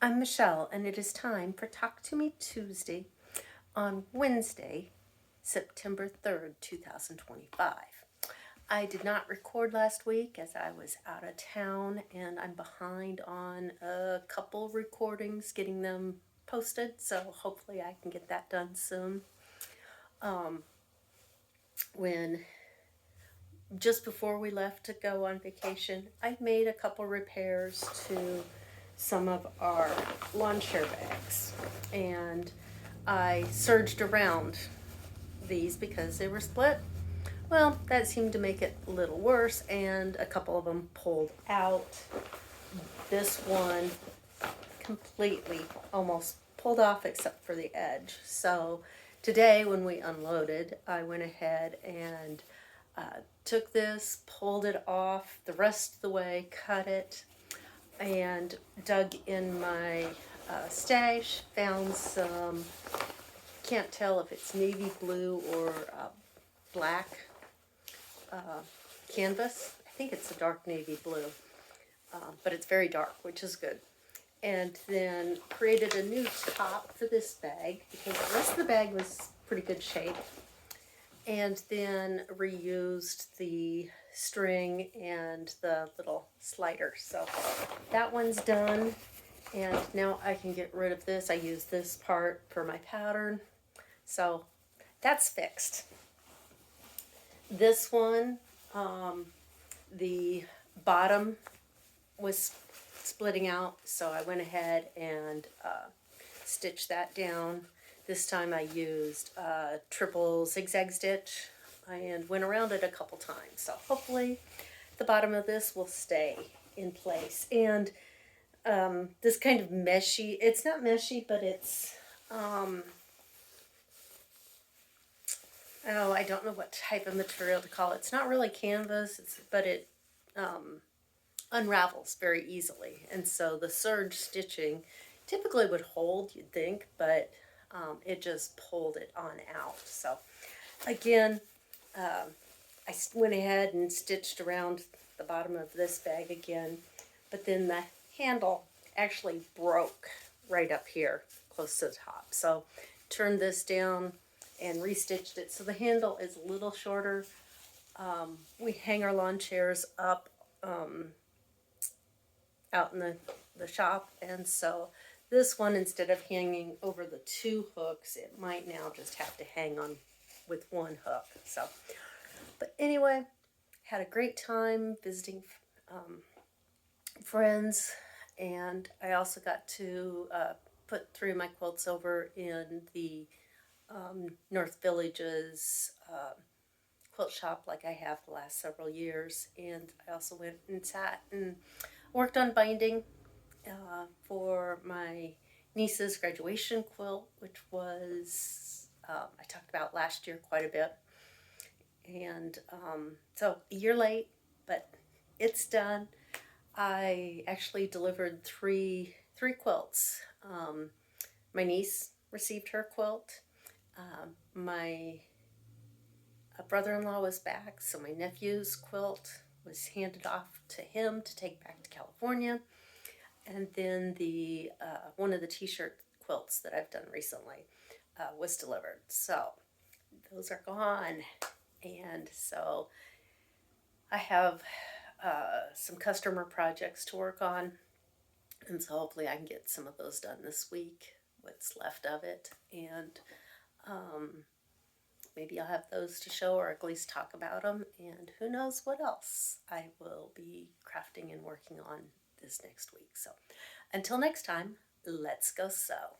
I'm Michelle, and it is time for Talk to Me Tuesday on Wednesday, September 3rd, 2025. I did not record last week as I was out of town, and I'm behind on a couple recordings, getting them posted, so hopefully I can get that done soon. When just before we left to go on vacation, I made a couple repairs to some of our lawn chair bags, and I surged around these because they were split. Well, that seemed to make it a little worse, and a couple of them pulled out. This one completely almost pulled off except for the edge. So today when we unloaded, I went ahead and took this, pulled it off the rest of the way, cut it, and dug in my stash, found some, can't tell if it's navy blue or black canvas. I think it's a dark navy blue, but it's very dark, which is good. And then created a new top for this bag because the rest of the bag was pretty good shape. And then reused the string and the little slider. So that one's done. And now I can get rid of this. I use this part for my pattern. So that's fixed. This one, the bottom was splitting out, so I went ahead and stitched that down. This time I used triple zigzag stitch and went around it a couple times. So hopefully the bottom of this will stay in place. And this kind of meshy, it's not meshy, but it's, oh, I don't know what type of material to call it. It's not really canvas, but it unravels very easily. And so the serge stitching typically would hold, you'd think, but it just pulled it on out. So again, I went ahead and stitched around the bottom of this bag again, but then the handle actually broke right up here close to the top. So turned this down and restitched it. So the handle is a little shorter. We hang our lawn chairs up out in the shop, and so this one, instead of hanging over the two hooks, it might now just have to hang on with one hook. So, but anyway, had a great time visiting friends, and I also got to put three of my quilts over in the North Village's quilt shop like I have the last several years. And I also went and sat and worked on binding for my niece's graduation quilt, which was, I talked about last year quite a bit. And so a year late, but it's done. I actually delivered three quilts. My niece received her quilt. My brother-in-law was back, so my nephew's quilt was handed off to him to take back to California. And then the one of the t-shirt quilts that I've done recently was delivered. So those are gone. And so I have some customer projects to work on. And so hopefully I can get some of those done this week, what's left of it. And maybe I'll have those to show or at least talk about them. And who knows what else I will be crafting and working on this next week. So until next time, let's go sew.